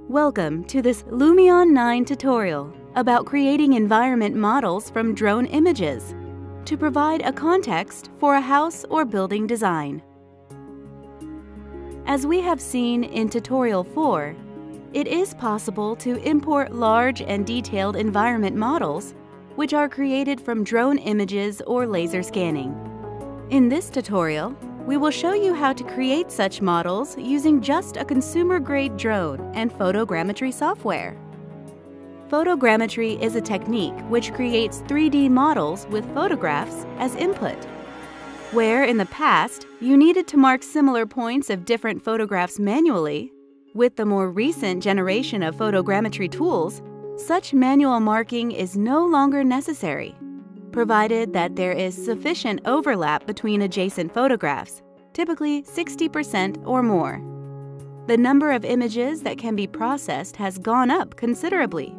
Welcome to this Lumion 9 tutorial about creating environment models from drone images to provide a context for a house or building design. As we have seen in Tutorial 4, it is possible to import large and detailed environment models which are created from drone images or laser scanning. In this tutorial, we will show you how to create such models using just a consumer-grade drone and photogrammetry software. Photogrammetry is a technique which creates 3D models with photographs as input. Where in the past you needed to mark similar points of different photographs manually, with the more recent generation of photogrammetry tools, such manual marking is no longer necessary, provided that there is sufficient overlap between adjacent photographs, typically 60% or more. The number of images that can be processed has gone up considerably,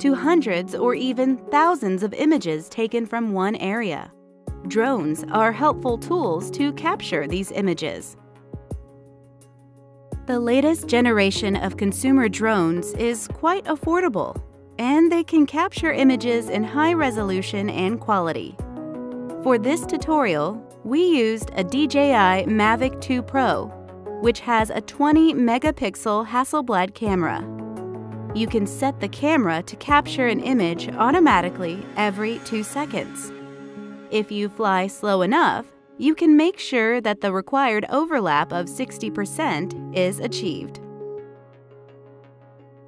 to hundreds or even thousands of images taken from one area. Drones are helpful tools to capture these images. The latest generation of consumer drones is quite affordable, and they can capture images in high resolution and quality. For this tutorial, we used a DJI Mavic 2 Pro, which has a 20-megapixel Hasselblad camera. You can set the camera to capture an image automatically every 2 seconds. If you fly slow enough, you can make sure that the required overlap of 60% is achieved.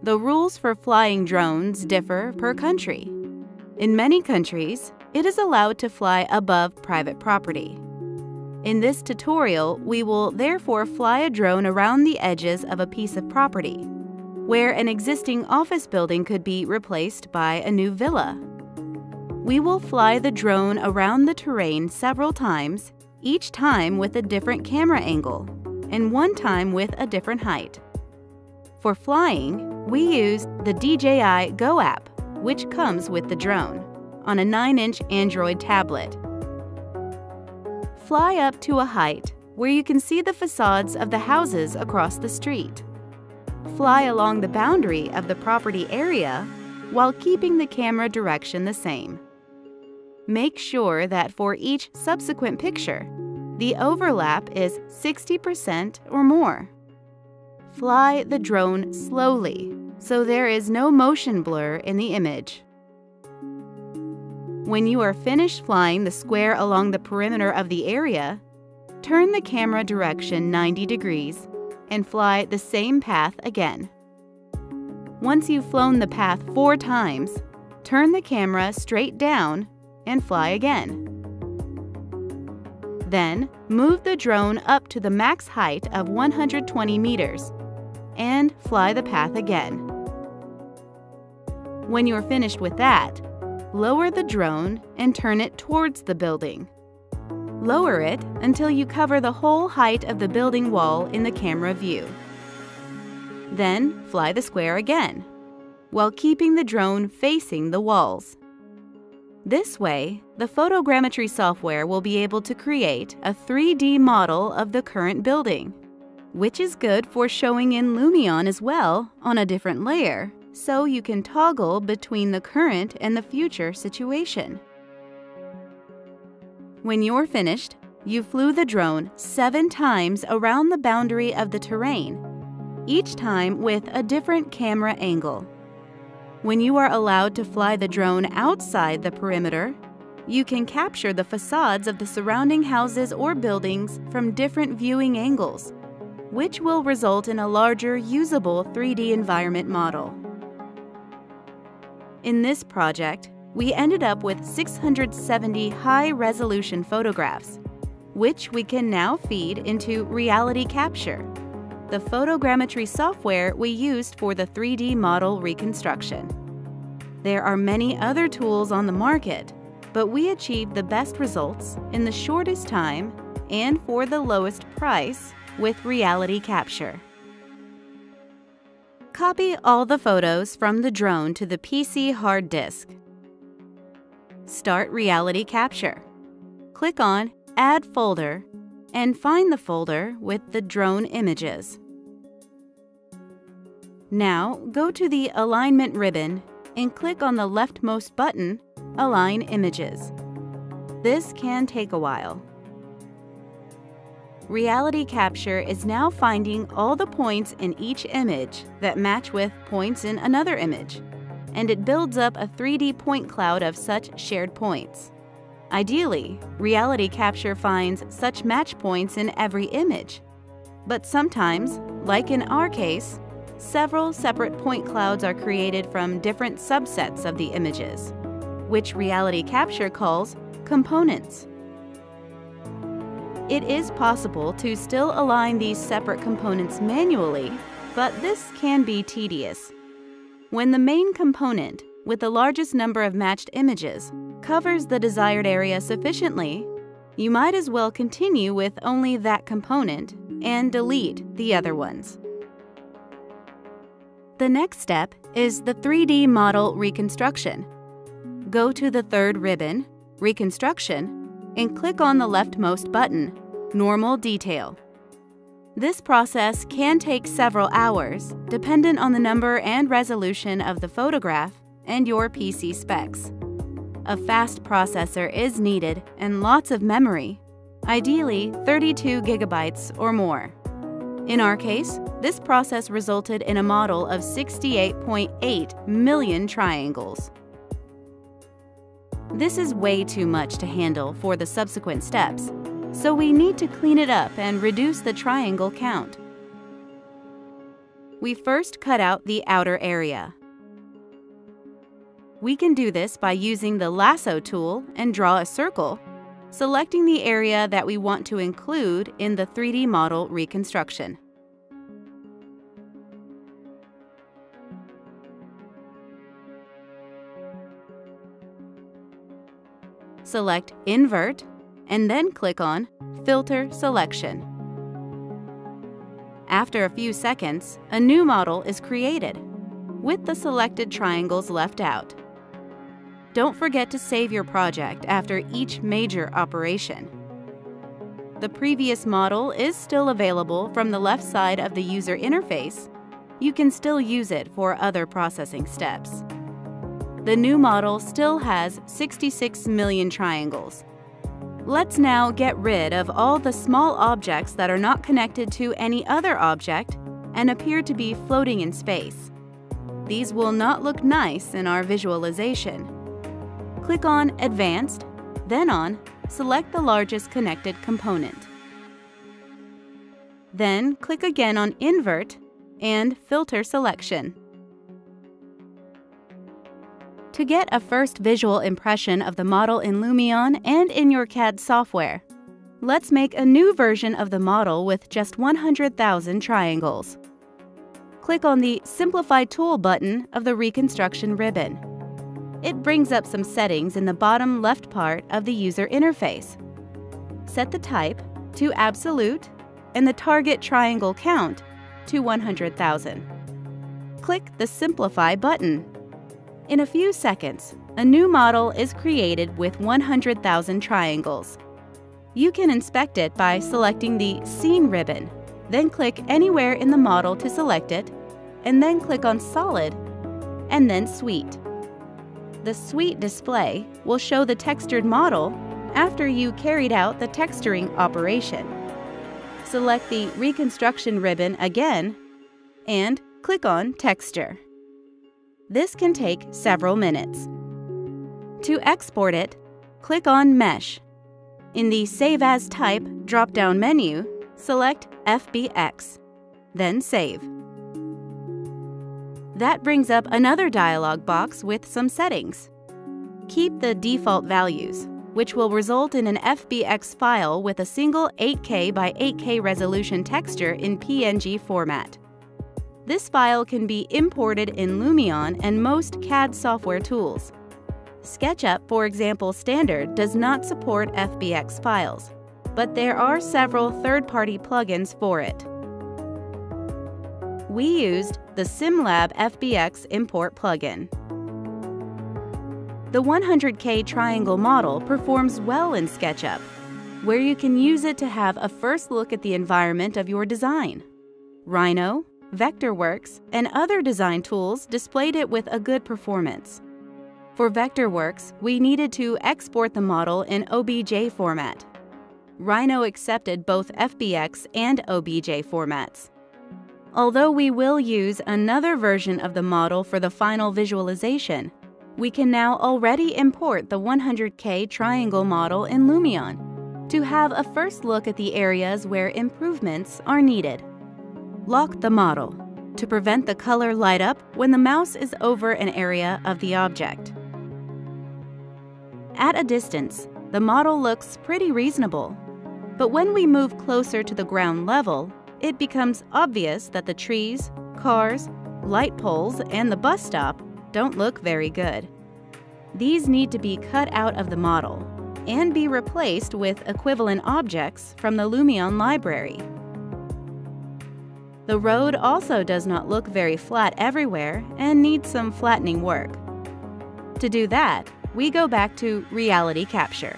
The rules for flying drones differ per country. In many countries, it is allowed to fly above private property. In this tutorial, we will therefore fly a drone around the edges of a piece of property, where an existing office building could be replaced by a new villa. We will fly the drone around the terrain several times, each time with a different camera angle, and one time with a different height. For flying, we used the DJI Go app, which comes with the drone, on a 9-inch Android tablet. Fly up to a height where you can see the facades of the houses across the street. Fly along the boundary of the property area while keeping the camera direction the same. Make sure that for each subsequent picture, the overlap is 60% or more. Fly the drone slowly, so there is no motion blur in the image. When you are finished flying the square along the perimeter of the area, turn the camera direction 90 degrees and fly the same path again. Once you've flown the path 4 times, turn the camera straight down and fly again. Then, move the drone up to the max height of 120 meters and fly the path again. When you're finished with that, lower the drone and turn it towards the building. Lower it until you cover the whole height of the building wall in the camera view. Then, fly the square again, while keeping the drone facing the walls. This way, the photogrammetry software will be able to create a 3D model of the current building, which is good for showing in Lumion as well on a different layer, so you can toggle between the current and the future situation. When you're finished, you flew the drone 7 times around the boundary of the terrain, each time with a different camera angle. When you are allowed to fly the drone outside the perimeter, you can capture the facades of the surrounding houses or buildings from different viewing angles, which will result in a larger, usable 3D environment model. In this project, we ended up with 670 high-resolution photographs, which we can now feed into Reality Capture, the photogrammetry software we used for the 3D model reconstruction. There are many other tools on the market, but we achieved the best results in the shortest time and for the lowest price with Reality Capture. Copy all the photos from the drone to the PC hard disk. Start Reality Capture. Click on Add Folder and find the folder with the drone images. Now, go to the Alignment ribbon and click on the leftmost button, Align Images. This can take a while. Reality Capture is now finding all the points in each image that match with points in another image, and it builds up a 3D point cloud of such shared points. Ideally, Reality Capture finds such match points in every image, but sometimes, like in our case, several separate point clouds are created from different subsets of the images, which Reality Capture calls components. It is possible to still align these separate components manually, but this can be tedious. When the main component, with the largest number of matched images, covers the desired area sufficiently, you might as well continue with only that component and delete the other ones. The next step is the 3D Model Reconstruction. Go to the third ribbon, Reconstruction, and click on the leftmost button, Normal Detail. This process can take several hours, dependent on the number and resolution of the photograph and your PC specs. A fast processor is needed and lots of memory, ideally 32 gigabytes or more. In our case, this process resulted in a model of 68.8 million triangles. This is way too much to handle for the subsequent steps, so we need to clean it up and reduce the triangle count. We first cut out the outer area. We can do this by using the lasso tool and draw a circle, selecting the area that we want to include in the 3D model reconstruction. Select Invert, and then click on Filter Selection. After a few seconds, a new model is created, with the selected triangles left out. Don't forget to save your project after each major operation. The previous model is still available from the left side of the user interface. You can still use it for other processing steps. The new model still has 66 million triangles. Let's now get rid of all the small objects that are not connected to any other object and appear to be floating in space. These will not look nice in our visualization. Click on Advanced, then on Select the largest connected component. Then click again on Invert and Filter Selection. To get a first visual impression of the model in Lumion and in your CAD software, let's make a new version of the model with just 100,000 triangles. Click on the Simplify Tool button of the Reconstruction ribbon. It brings up some settings in the bottom left part of the user interface. Set the type to Absolute and the target triangle count to 100,000. Click the Simplify button. In a few seconds, a new model is created with 100,000 triangles. You can inspect it by selecting the Scene ribbon, then click anywhere in the model to select it, and then click on Solid, and then Suite. The Suite display will show the textured model after you carried out the texturing operation. Select the Reconstruction ribbon again, and click on Texture. This can take several minutes. To export it, click on Mesh. In the Save As Type drop-down menu, select FBX, then Save. That brings up another dialog box with some settings. Keep the default values, which will result in an FBX file with a single 8K by 8K resolution texture in PNG format. This file can be imported in Lumion and most CAD software tools. Sketchup, for example, standard does not support FBX files, but there are several third-party plugins for it. We used the Simlab FBX import plugin. The 100K triangle model performs well in Sketchup, where you can use it to have a first look at the environment of your design. Rhino, Vectorworks, and other design tools displayed it with a good performance. For Vectorworks, we needed to export the model in OBJ format. Rhino accepted both FBX and OBJ formats. Although we will use another version of the model for the final visualization, we can now already import the 100K triangle model in Lumion to have a first look at the areas where improvements are needed. Lock the model to prevent the color light up when the mouse is over an area of the object. At a distance, the model looks pretty reasonable, but when we move closer to the ground level, it becomes obvious that the trees, cars, light poles, and the bus stop don't look very good. These need to be cut out of the model and be replaced with equivalent objects from the Lumion library. The road also does not look very flat everywhere and needs some flattening work. To do that, we go back to reality capture.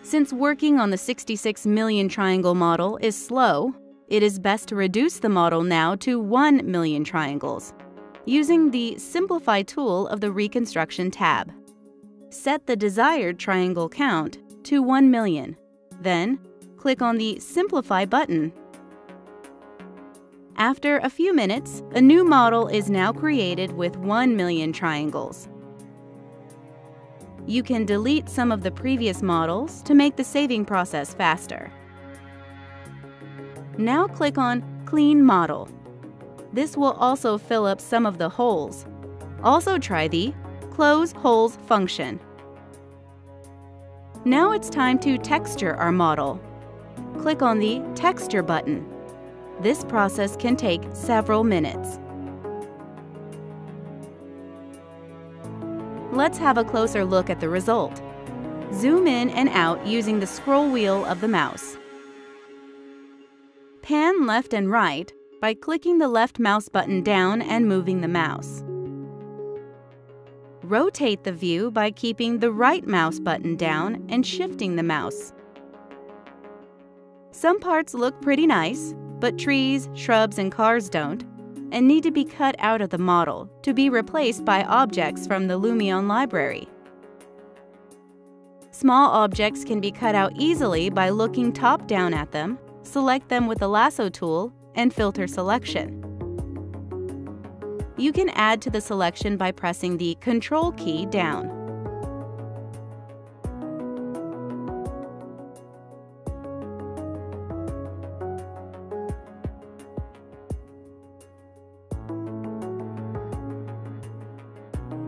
Since working on the 66 million triangle model is slow, it is best to reduce the model now to 1 million triangles, using the Simplify tool of the Reconstruction tab. Set the desired triangle count to 1 million, then click on the Simplify button. After a few minutes, a new model is now created with 1 million triangles. You can delete some of the previous models to make the saving process faster. Now click on Clean Model. This will also fill up some of the holes. Also try the Close Holes function. Now it's time to texture our model. Click on the Texture button. This process can take several minutes. Let's have a closer look at the result. Zoom in and out using the scroll wheel of the mouse. Pan left and right by clicking the left mouse button down and moving the mouse. Rotate the view by keeping the right mouse button down and shifting the mouse. Some parts look pretty nice, but trees, shrubs, and cars don't, and need to be cut out of the model to be replaced by objects from the Lumion library. Small objects can be cut out easily by looking top-down at them, select them with the lasso tool, and filter selection. You can add to the selection by pressing the Control key down.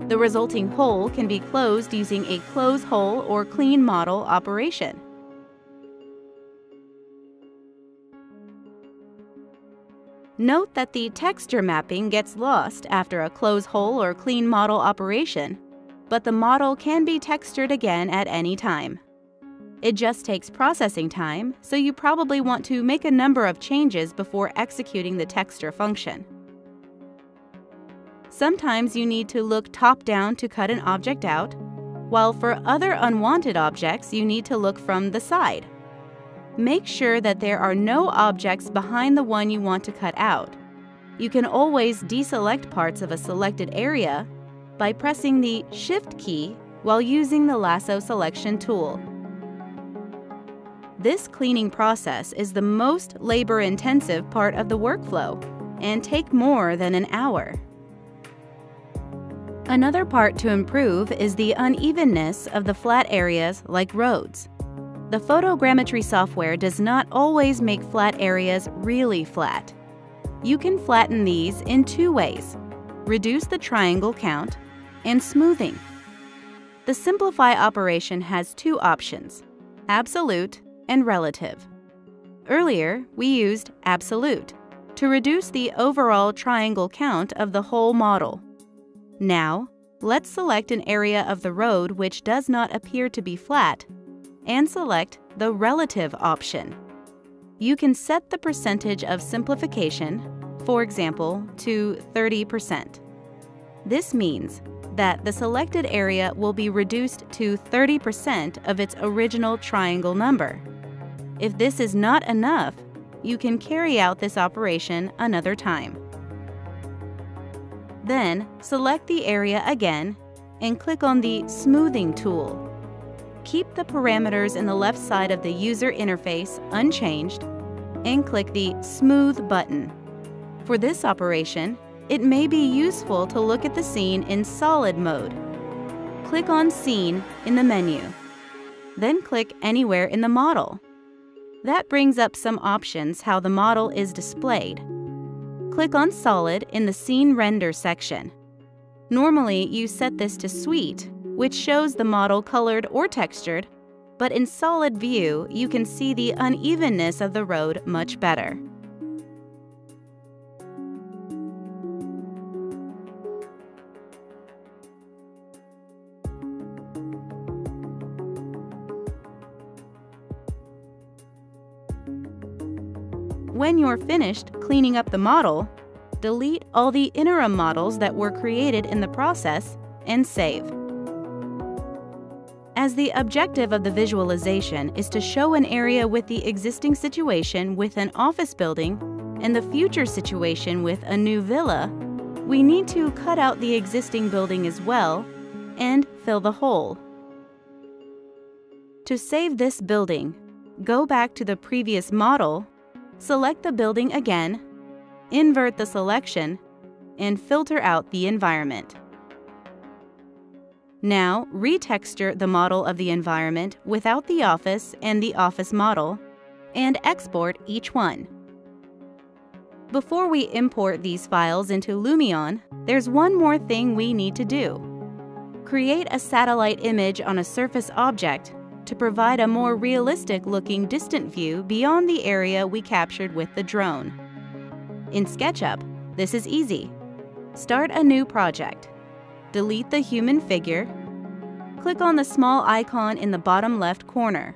The resulting hole can be closed using a close hole or clean model operation. Note that the texture mapping gets lost after a close hole or clean model operation, but the model can be textured again at any time. It just takes processing time, so you probably want to make a number of changes before executing the texture function. Sometimes you need to look top-down to cut an object out, while for other unwanted objects you need to look from the side. Make sure that there are no objects behind the one you want to cut out. You can always deselect parts of a selected area by pressing the Shift key while using the lasso selection tool. This cleaning process is the most labor-intensive part of the workflow and take more than an hour. Another part to improve is the unevenness of the flat areas like roads. The photogrammetry software does not always make flat areas really flat. You can flatten these in two ways: reduce the triangle count and smoothing. The Simplify operation has two options: absolute and relative. Earlier, we used absolute to reduce the overall triangle count of the whole model. Now, let's select an area of the road which does not appear to be flat and select the relative option. You can set the percentage of simplification, for example, to 30%. This means that the selected area will be reduced to 30% of its original triangle number. If this is not enough, you can carry out this operation another time. Then, select the area again and click on the Smoothing tool. Keep the parameters in the left side of the user interface unchanged and click the Smooth button. For this operation, it may be useful to look at the scene in solid mode. Click on Scene in the menu. Then click anywhere in the model. That brings up some options how the model is displayed. Click on Solid in the Scene Render section. Normally, you set this to Sweet, which shows the model colored or textured, but in solid view, you can see the unevenness of the road much better. When you're finished cleaning up the model, delete all the interim models that were created in the process and save. As the objective of the visualization is to show an area with the existing situation with an office building and the future situation with a new villa, we need to cut out the existing building as well and fill the hole. To save this building, go back to the previous model, select the building again, invert the selection, and filter out the environment. Now, retexture the model of the environment without the office and the office model, and export each one. Before we import these files into Lumion, there's one more thing we need to do. Create a satellite image on a surface object to provide a more realistic-looking distant view beyond the area we captured with the drone. In Sketchup, this is easy. Start a new project. Delete the human figure. Click on the small icon in the bottom left corner.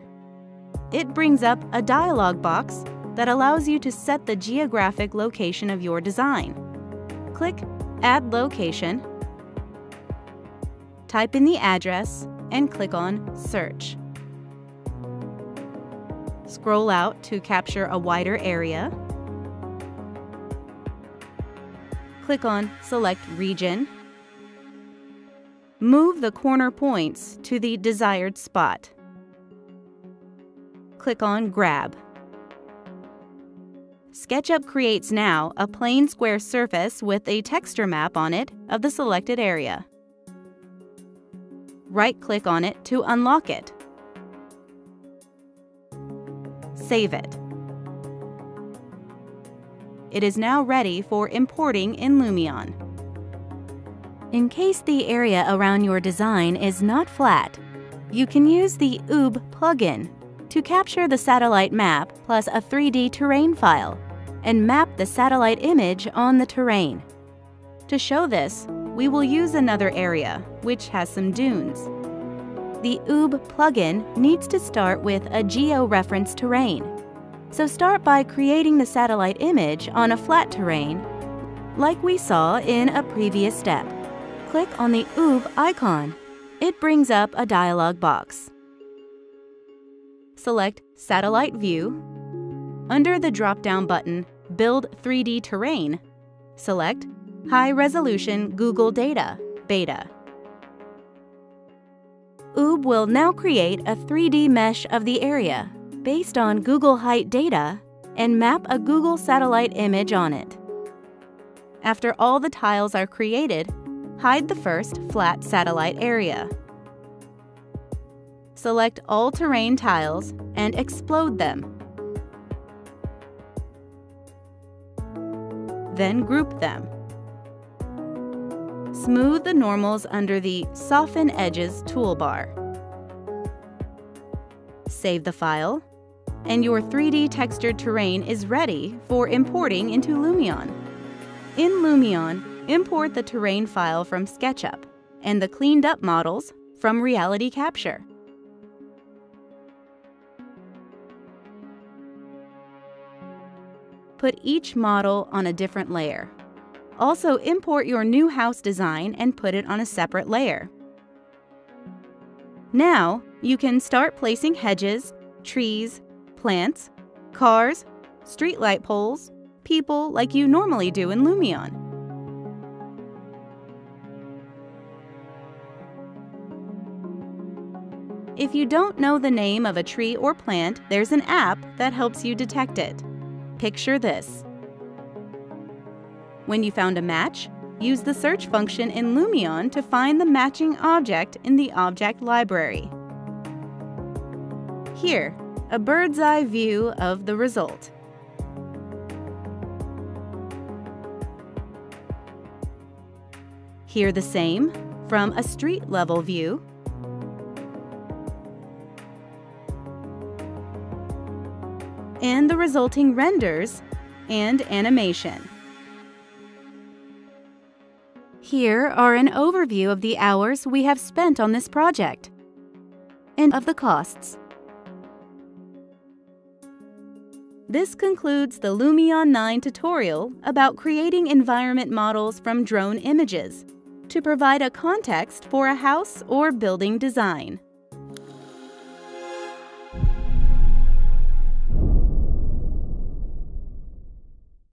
It brings up a dialog box that allows you to set the geographic location of your design. Click Add Location, type in the address, and click on Search. Scroll out to capture a wider area. Click on Select Region. Move the corner points to the desired spot. Click on Grab. Sketchup creates now a plain square surface with a texture map on it of the selected area. Right-click on it to unlock it. Save it. It is now ready for importing in Lumion. In case the area around your design is not flat, you can use the OOB plugin to capture the satellite map plus a 3D terrain file and map the satellite image on the terrain. To show this, we will use another area, which has some dunes. The OOB plugin needs to start with a geo-reference terrain. So start by creating the satellite image on a flat terrain, like we saw in a previous step. Click on the OOB icon. It brings up a dialog box. Select Satellite View. Under the drop-down button, Build 3D Terrain, select High Resolution Google Data, Beta. OOB will now create a 3D mesh of the area based on Google Height data and map a Google satellite image on it. After all the tiles are created, hide the first flat satellite area. Select all terrain tiles and explode them. Then group them. Smooth the normals under the Soften Edges toolbar. Save the file, and your 3D textured terrain is ready for importing into Lumion. In Lumion, import the terrain file from Sketchup and the cleaned up models from Reality Capture. Put each model on a different layer. Also import your new house design and put it on a separate layer. Now, you can start placing hedges, trees, plants, cars, streetlight poles, people like you normally do in Lumion. If you don't know the name of a tree or plant, there's an app that helps you detect it. Picture this. When you found a match, use the search function in Lumion to find the matching object in the object library. Here, a bird's eye view of the result. Here the same from a street level view. And the resulting renders and animation. Here are an overview of the hours we have spent on this project and of the costs. This concludes the Lumion 9 tutorial about creating environment models from drone images to provide a context for a house or building design.